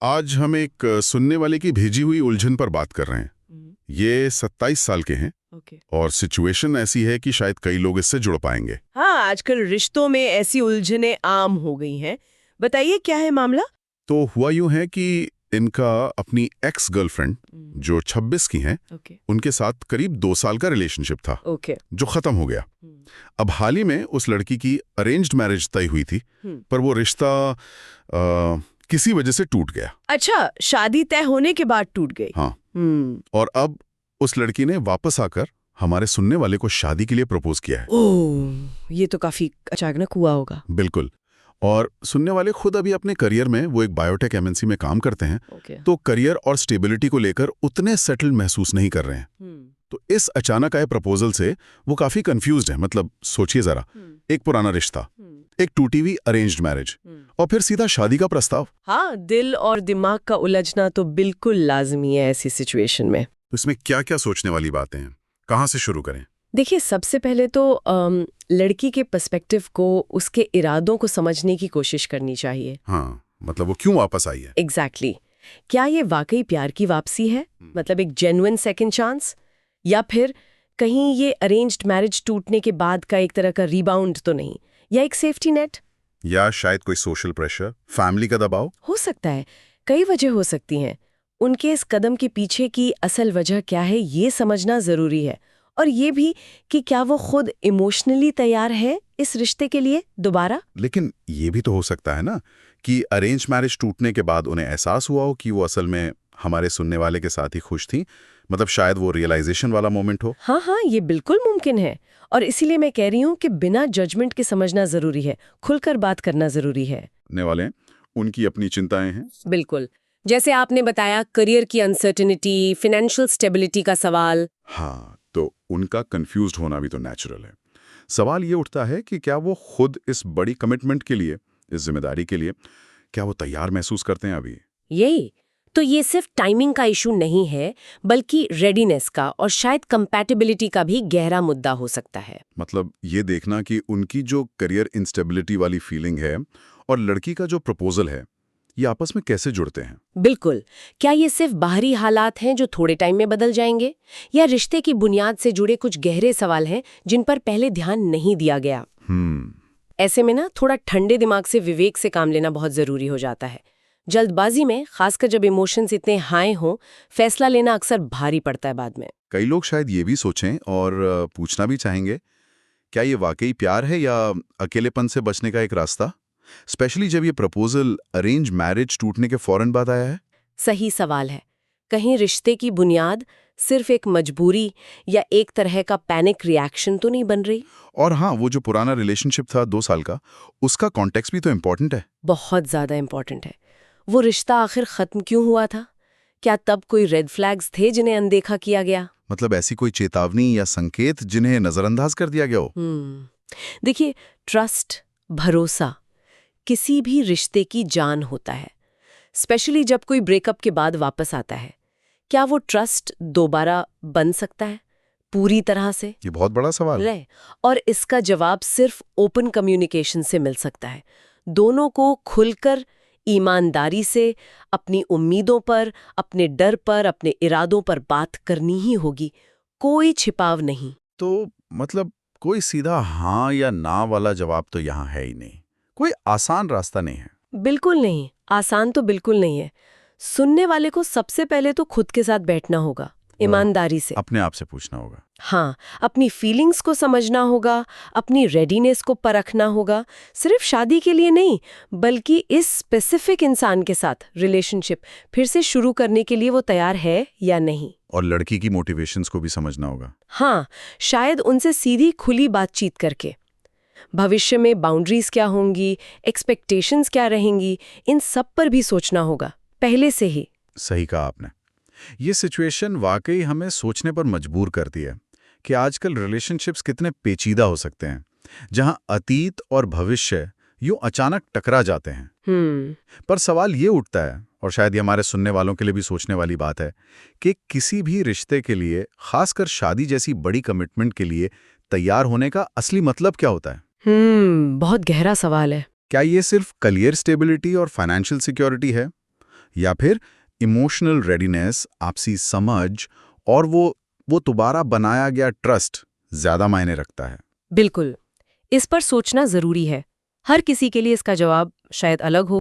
आज हम एक सुनने वाले की भेजी हुई उलझन पर बात कर रहे हैं। ये 27 साल के हैं ओके। और सिचुएशन ऐसी है कि शायद कई लोग इससे जुड़ पाएंगे। हाँ, आजकल रिश्तों में ऐसी उलझनें आम हो गई हैं। बताइए क्या है मामला? तो हुआ यूं है कि इनका अपनी एक्स गर्लफ्रेंड जो 26 की हैं, ओके उनके साथ करीब 2 साल का रिलेशनशिप था ओके। जो खत्म हो गया। अब हाल ही में उस लड़की की अरेंज्ड मैरिज तय हुई थी, पर वो रिश्ता किसी वजह से टूट गया। अच्छा, शादी तय होने के बाद टूट गई। हाँ, और अब उस लड़की ने वापस आकर हमारे सुनने वाले को शादी के लिए प्रपोज किया है। ओह, ये तो काफी अचानक हुआ होगा। बिल्कुल। और सुनने वाले खुद अभी अपने करियर में, वो एक बायोटेक एमएनसी में काम करते हैं, ओके। तो करियर और स्टेबिलिटी को लेकर उतने सेटल्ड महसूस नहीं कर रहे हैं। तो इस अचानक आए प्रपोजल से वो काफी कंफ्यूज्ड है। मतलब सोचिए जरा, एक पुराना रिश्ता, एक टूटी हुई अरेंज्ड मैरिज और फिर सीधा शादी का प्रस्ताव। हाँ, दिल और दिमाग का उलझना तो बिल्कुल लाजमी है ऐसी सिचुएशन में। तो इसमें क्या क्या सोचने वाली बातें हैं, कहाँ से शुरू करें? देखिए, सबसे पहले तो लड़की के पर्सपेक्टिव को, उसके इरादों को समझने की कोशिश करनी चाहिए। हाँ, मतलब वो क्यों वापस आई है? एग्जैक्टली क्या ये वाकई प्यार की वापसी है, मतलब एक जेन्युइन सेकंड चांस, या फिर कहीं ये अरेंज्ड मैरिज टूटने के बाद का एक तरह का रीबाउंड तो नहीं, या एक सेफ्टी नेट? या शायद कोई सोशल प्रेशर, फैमिली का दबाव? हो सकता है, कई वजह हो सकती हैं। उनके इस कदम के पीछे की असल वजह क्या है, ये समझना जरूरी है। और ये भी कि क्या वो खुद इमोशनली तैयार है इस रिश्ते के लिए दोबारा। लेकिन ये भी तो हो सकता है ना कि अरेंज मैरिज टूटने के बाद उन्हें एहसास हुआ हो कि वो असल में हमारे सुनने वाले के साथ ही खुश थी। मतलब शायद वो रियलाइजेशन वाला मोमेंट हो। हाँ हाँ, ये बिल्कुल मुमकिन है। और इसीलिए मैं कह रही हूँ कि बिना जजमेंट के समझना जरूरी है, खुलकर बात करना जरूरी है। ने वाले उनकी अपनी चिंताएं हैं। बिल्कुल, जैसे आपने बताया, करियर की अनसर्टेनिटी, फाइनेंशियल स्टेबिलिटी का सवाल। हाँ, तो उनका कंफ्यूज्ड होना भी तो नेचुरल है। सवाल ये उठता है कि क्या वो खुद इस बड़ी कमिटमेंट के लिए, इस जिम्मेदारी के लिए, क्या वो तैयार महसूस करते हैं अभी? यही तो, ये सिर्फ टाइमिंग का इशू नहीं है, बल्कि रेडीनेस का और शायद कंपैटिबिलिटी का भी गहरा मुद्दा हो सकता है। मतलब ये देखना कि उनकी जो करियर इंस्टेबिलिटी वाली फीलिंग है और लड़की का जो प्रपोजल है, ये आपस में कैसे जुड़ते हैं? बिल्कुल, क्या ये सिर्फ बाहरी हालात हैं जो थोड़े टाइम में बदल जाएंगे, या रिश्ते की बुनियाद से जुड़े कुछ गहरे सवाल हैं जिन पर पहले ध्यान नहीं दिया गया? ऐसे में ना, थोड़ा ठंडे दिमाग से, विवेक से काम लेना बहुत जरूरी हो जाता है। जल्दबाजी में, खासकर जब इमोशंस इतने हाई हों, फैसला लेना अक्सर भारी पड़ता है बाद में। कई लोग शायद ये भी सोचें और पूछना भी चाहेंगे, क्या ये वाकई प्यार है या अकेलेपन से बचने का एक रास्ता? स्पेशली जब ये प्रपोजल अरेंज मैरिज टूटने के फौरन बाद आया है। सही सवाल है। कहीं रिश्ते की बुनियाद सिर्फ एक मजबूरी या एक तरह का पैनिक रिएक्शन तो नहीं बन रही? और हाँ, वो जो पुराना रिलेशनशिप था 2 साल का, उसका कॉन्टेक्स्ट भी तो इम्पोर्टेंट है। बहुत ज्यादा इम्पोर्टेंट है। वो रिश्ता आखिर खत्म क्यों हुआ था? क्या तब कोई रेड फ्लैग्स थे जिन्हें अनदेखा किया गया? मतलब ऐसी कोई चेतावनी या संकेत जिन्हें नजरअंदाज कर दिया गया हो? देखिए, ट्रस्ट, भरोसा किसी भी रिश्ते की जान होता है, स्पेशली जब कोई ब्रेकअप के बाद वापस आता है। क्या वो ट्रस्ट दोबारा बन सकता है पूरी तरह से? ये बहुत बड़ा सवाल है। और इसका जवाब सिर्फ ओपन कम्युनिकेशन से मिल सकता है। दोनों को खुलकर, ईमानदारी से अपनी उम्मीदों पर, अपने डर पर, अपने इरादों पर बात करनी ही होगी। कोई छिपाव नहीं। तो मतलब कोई सीधा हाँ या ना वाला जवाब तो यहाँ है ही नहीं। कोई आसान रास्ता नहीं है। बिल्कुल नहीं, आसान तो बिल्कुल नहीं है। सुनने वाले को सबसे पहले तो खुद के साथ बैठना होगा, ईमानदारी से अपने आप से पूछना होगा। हाँ, अपनी फीलिंग्स को समझना होगा, अपनी रेडीनेस को परखना होगा। सिर्फ शादी के लिए नहीं, बल्कि इस स्पेसिफिक इंसान के साथ रिलेशनशिप फिर से शुरू करने के लिए वो तैयार है या नहीं। और लड़की की मोटिवेशंस को भी समझना होगा। हाँ, शायद उनसे सीधी खुली बातचीत करके भविष्य में बाउंड्रीज क्या होंगी, एक्सपेक्टेशंस क्या रहेंगी, इन सब पर भी सोचना होगा पहले से ही। सही कहा आपने। ये सिचुएशन वाकई हमें सोचने पर मजबूर करती है कि आजकल रिलेशनशिप्स कितने पेचीदा हो सकते हैं, जहां अतीत और भविष्य यूं अचानक टकरा जाते हैं। पर सवाल ये उठता है, और शायद ये हमारे सुनने वालों के लिए भी सोचने वाली बात है, कि किसी भी रिश्ते के लिए, खासकर शादी जैसी बड़ी कमिटमेंट के लिए तैयार होने का असली मतलब क्या होता है? बहुत गहरा सवाल है। क्या ये सिर्फ करियर स्टेबिलिटी और फाइनेंशियल सिक्योरिटी है, या फिर इमोशनल रेडीनेस, आपसी समझ और वो दोबारा बनाया गया ट्रस्ट ज्यादा मायने रखता है? बिल्कुल, इस पर सोचना जरूरी है। हर किसी के लिए इसका जवाब शायद अलग हो।